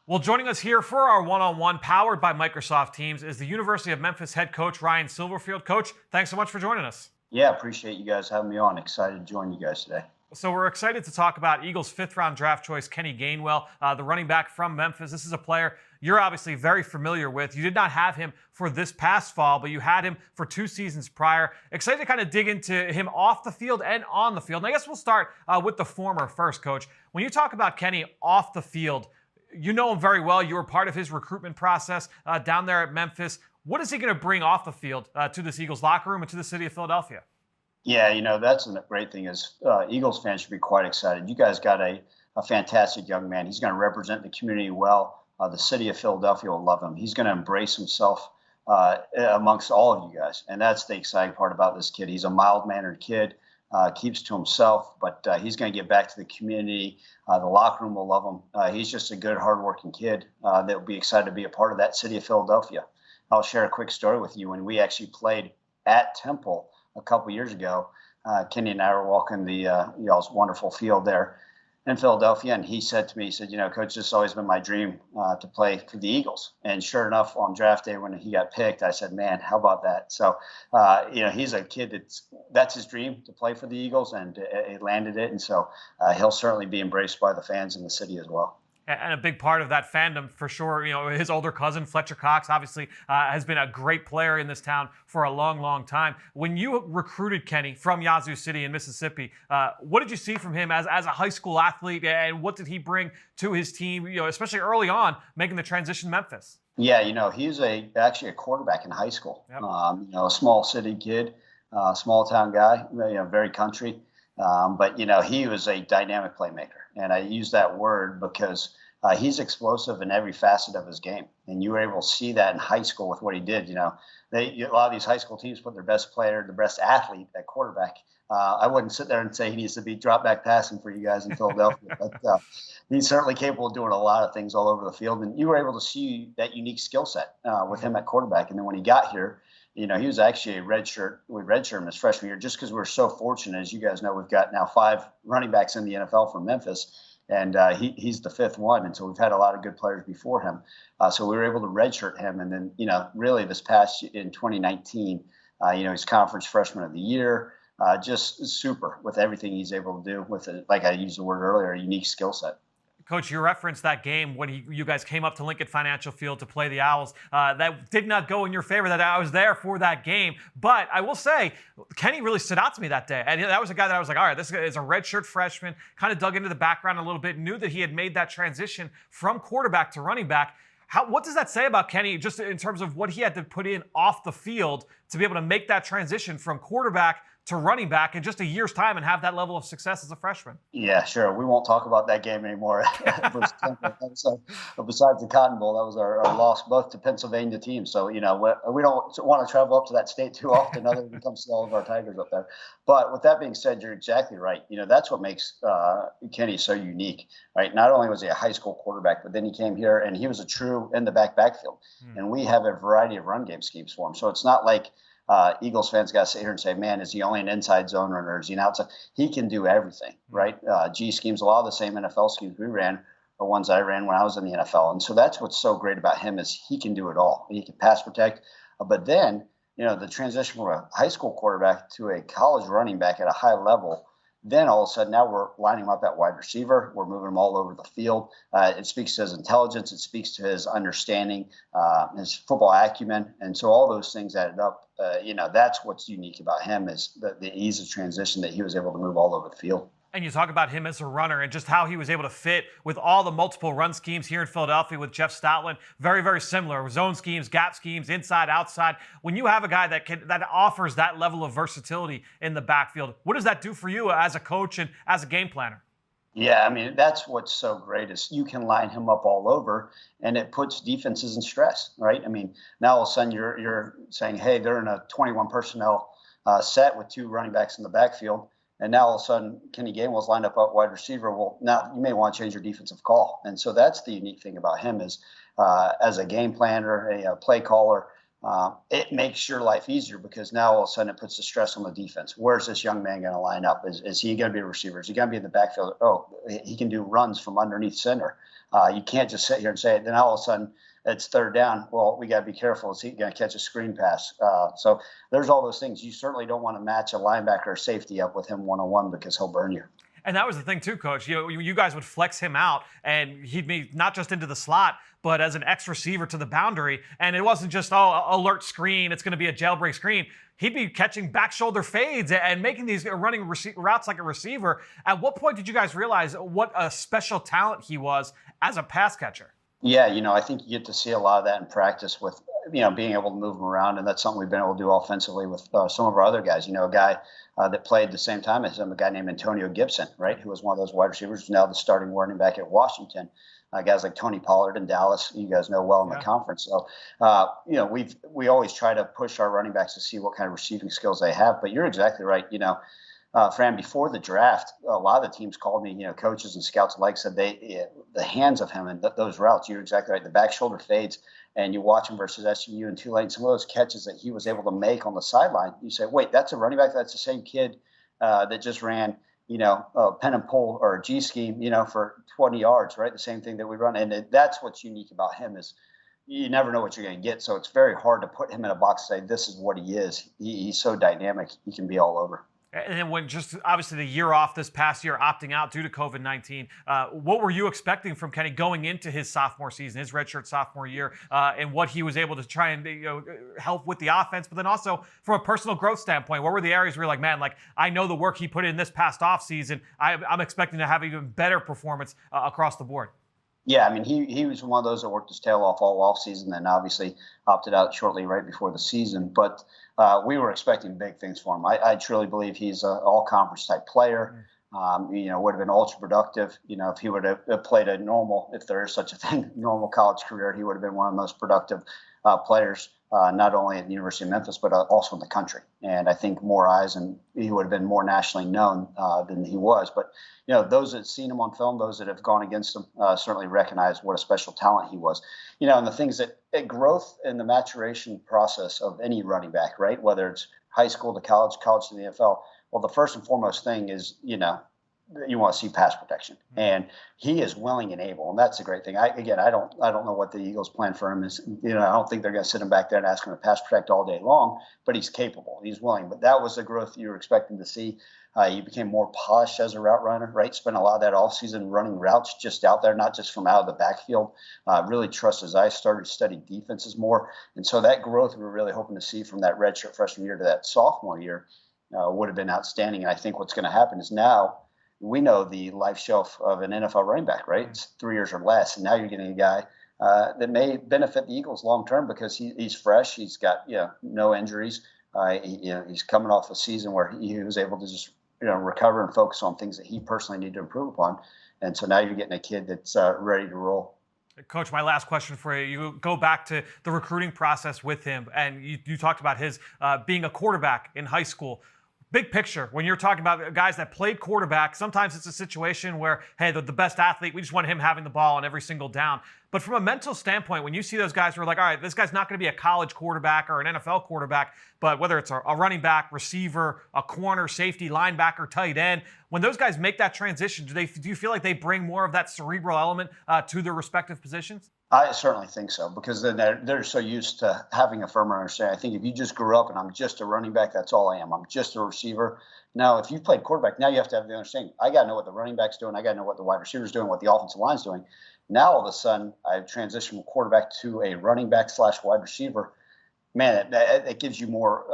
Well, joining us here for our one-on-one powered by Microsoft Teams is the University of Memphis head coach, Ryan Silverfield. Coach, thanks so much for joining us. Yeah, appreciate you guys having me on. Excited to join you guys today. So we're excited to talk about Eagles' fifth-round draft choice, Kenny Gainwell, the running back from Memphis. This is a player you're obviously very familiar with. You did not have him for this past fall, but you had him for 2 seasons prior. Excited to kind of dig into him off the field and on the field. And I guess we'll start with the former first, Coach. When you talk about Kenny off the field, you know him very well. You were part of his recruitment process down there at Memphis. What is he going to bring off the field to this Eagles locker room and to the city of Philadelphia? Yeah, that's a great thing is Eagles fans should be quite excited. You guys got a fantastic young man. He's going to represent the community well. The city of Philadelphia will love him. He's going to embrace himself amongst all of you guys. And that's the exciting part about this kid. He's a mild-mannered kid, keeps to himself, but he's going to get back to the community. The locker room will love him. He's just a good, hardworking kid that will be excited to be a part of that city of Philadelphia. I'll share a quick story with you. When we actually played at Temple a couple years ago, Kenny and I were walking the y'all's wonderful field there in Philadelphia, and he said to me, he said, Coach, this has always been my dream to play for the Eagles. And sure enough, on draft day when he got picked, I said, man, how about that? So, he's a kid that's his dream to play for the Eagles, and he landed it. And so he'll certainly be embraced by the fans in the city as well. And a big part of that fandom, for sure, his older cousin, Fletcher Cox, obviously has been a great player in this town for a long, long time. When you recruited Kenny from Yazoo City in Mississippi, what did you see from him as a high school athlete, and what did he bring to his team, especially early on, making the transition to Memphis? Yeah, he's actually a quarterback in high school. Yep. A small city kid, small town guy, very country. But he was a dynamic playmaker. And I use that word because he's explosive in every facet of his game. And you were able to see that in high school with what he did. A lot of these high school teams put their best player, the best athlete at quarterback. I wouldn't sit there and say he needs to be drop back passing for you guys in Philadelphia. But he's certainly capable of doing a lot of things all over the field. And you were able to see that unique skill set with him at quarterback. And then when he got here, he was actually we redshirted him his freshman year just because we're so fortunate. As you guys know, we've got now 5 running backs in the NFL from Memphis, and he's the 5th one. And so we've had a lot of good players before him. So we were able to redshirt him. And then, really this past in 2019, he's conference freshman of the year, just super with everything he's able to do with it. Like I used the word earlier, a unique skill set. Coach, you referenced that game when you guys came up to Lincoln Financial Field to play the Owls. That did not go in your favor. That I was there for that game. But I will say, Kenny really stood out to me that day. And that was a guy that I was like, all right, this is a redshirt freshman, kind of dug into the background a little bit, knew that he had made that transition from quarterback to running back. What does that say about Kenny, just in terms of what he had to put in off the field to be able to make that transition from quarterback to running back in just a year's time and have that level of success as a freshman? Yeah, sure. We won't talk about that game anymore. Besides the Cotton Bowl, that was our loss both to Pennsylvania teams. So, we don't want to travel up to that state too often other than come see all of our Tigers up there. But with that being said, you're exactly right. That's what makes Kenny so unique, right? Not only was he a high school quarterback, but then he came here and he was a true in the backfield. And we have a variety of run game schemes for him. So it's not like Eagles fans got to sit here and say, man, is he only an inside zone runner or is he an outside? He can do everything, right? G schemes, a lot of the same NFL schemes we ran are ones I ran when I was in the NFL. And so that's what's so great about him is he can do it all. He can pass protect. But then, the transition from a high school quarterback to a college running back at a high level, then all of a sudden now we're lining him up at wide receiver. We're moving him all over the field. It speaks to his intelligence. It speaks to his understanding, his football acumen. And so all those things added up, that's what's unique about him is the ease of transition that he was able to move all over the field. And you talk about him as a runner and just how he was able to fit with all the multiple run schemes here in Philadelphia with Jeff Stoutland. Very, very similar. Zone schemes, gap schemes, inside, outside. When you have a guy that offers that level of versatility in the backfield, what does that do for you as a coach and as a game planner? Yeah, that's what's so great is you can line him up all over, and it puts defenses in stress, right? Now all of a sudden you're saying, hey, they're in a 21 personnel set with 2 running backs in the backfield. And now all of a sudden, Kenny Gainwell's lined up at wide receiver. Well, now you may want to change your defensive call. And so that's the unique thing about him is as a game planner, a play caller, it makes your life easier because now all of a sudden it puts the stress on the defense. Where's this young man going to line up? Is he going to be a receiver? Is he going to be in the backfield? Oh, he can do runs from underneath center. You can't just sit here and say it. Then all of a sudden it's third down. Well, we got to be careful. Is he going to catch a screen pass? So there's all those things. You certainly don't want to match a linebacker or safety up with him one-on-one because he'll burn you. And that was the thing too, Coach. You guys would flex him out, and he'd be not just into the slot, but as an X receiver to the boundary. And it wasn't just alert screen. It's going to be a jailbreak screen. He'd be catching back shoulder fades and making these running routes like a receiver. At what point did you guys realize what a special talent he was as a pass catcher? Yeah, I think you get to see a lot of that in practice with, being able to move him around. And that's something we've been able to do offensively with some of our other guys. A guy that played the same time as him, a guy named Antonio Gibson, right, who was one of those wide receivers, who's now the starting running back at Washington. Guys like Tony Pollard in Dallas, you guys know well in the conference. So, we always try to push our running backs to see what kind of receiving skills they have. But you're exactly right. Fran, before the draft, a lot of the teams called me, coaches and scouts alike said the hands of him and those routes, you're exactly right. The back shoulder fades, and you watch him versus SMU and Tulane, some of those catches that he was able to make on the sideline. You say, wait, that's a running back. That's the same kid that just ran, a pen and pull or a G scheme, for 20 yards, right? The same thing that we run. And that's what's unique about him is you never know what you're going to get. So it's very hard to put him in a box and say, this is what he is. He's so dynamic. He can be all over. And then when just obviously the year off this past year, opting out due to COVID-19, what were you expecting from Kenny going into his sophomore season, his redshirt sophomore year, and what he was able to try and help with the offense, but then also from a personal growth standpoint, what were the areas where you're like, man, I know the work he put in this past offseason, I'm expecting to have even better performance across the board? Yeah, I mean, he was one of those that worked his tail off all offseason and obviously opted out shortly right before the season. But we were expecting big things for him. I truly believe he's an all-conference type player. Would have been ultra productive. If he would have played a normal, if there is such a thing, normal college career, he would have been one of the most productive players, not only at the University of Memphis, but also in the country. And I think more eyes, and he would have been more nationally known than he was. But, those that have seen him on film, those that have gone against him, certainly recognize what a special talent he was. And the things that growth and the maturation process of any running back, right? Whether it's high school to college to the NFL. Well, the first and foremost thing is, you want to see pass protection, and he is willing and able, and that's the great thing. I don't know what the Eagles' plan for him is. I don't think they're going to sit him back there and ask him to pass protect all day long, but he's capable, he's willing. But that was the growth you were expecting to see. He became more polished as a route runner, right? Spent a lot of that offseason running routes just out there, not just from out of the backfield. Really trust his eyes, started to study defenses more, and so that growth we were really hoping to see from that redshirt freshman year to that sophomore year would have been outstanding. And I think what's going to happen is now we know the life shelf of an NFL running back, right? It's 3 years or less. And now you're getting a guy that may benefit the Eagles long term because he's fresh. He's got no injuries. He's coming off a season where he was able to just recover and focus on things that he personally needed to improve upon. And so now you're getting a kid that's ready to roll. Coach, my last question for you. You go back to the recruiting process with him, and you talked about his being a quarterback in high school. Big picture, when you're talking about guys that played quarterback, sometimes it's a situation where, hey, the best athlete, we just want him having the ball on every single down. But from a mental standpoint, when you see those guys who are like, all right, this guy's not going to be a college quarterback or an NFL quarterback, but whether it's a running back, receiver, a corner, safety, linebacker, tight end, when those guys make that transition, do you feel like they bring more of that cerebral element to their respective positions? I certainly think so, because then they're so used to having a firmer understanding. I think if you just grew up and I'm just a running back, that's all I am. I'm just a receiver. Now, if you played quarterback, now you have to have the understanding. I got to know what the running back's doing. I got to know what the wide receiver's doing, what the offensive line's doing. Now, all of a sudden, I've transitioned from quarterback to a running back / wide receiver. Man, it gives you more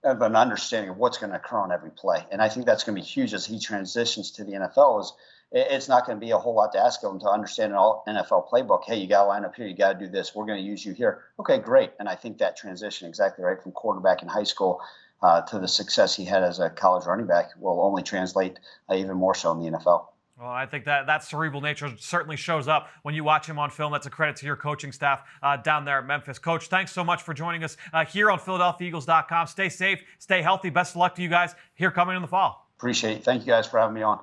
of an understanding of what's going to occur on every play. And I think that's going to be huge as he transitions to the NFL. It's not going to be a whole lot to ask of him to understand an NFL playbook. Hey, you got to line up here. You got to do this. We're going to use you here. Okay, great. And I think that transition, exactly right, from quarterback in high school to the success he had as a college running back will only translate even more so in the NFL. Well, I think that cerebral nature certainly shows up when you watch him on film. That's a credit to your coaching staff down there at Memphis. Coach, thanks so much for joining us here on PhiladelphiaEagles.com. Stay safe, stay healthy. Best of luck to you guys here coming in the fall. Appreciate it. Thank you guys for having me on.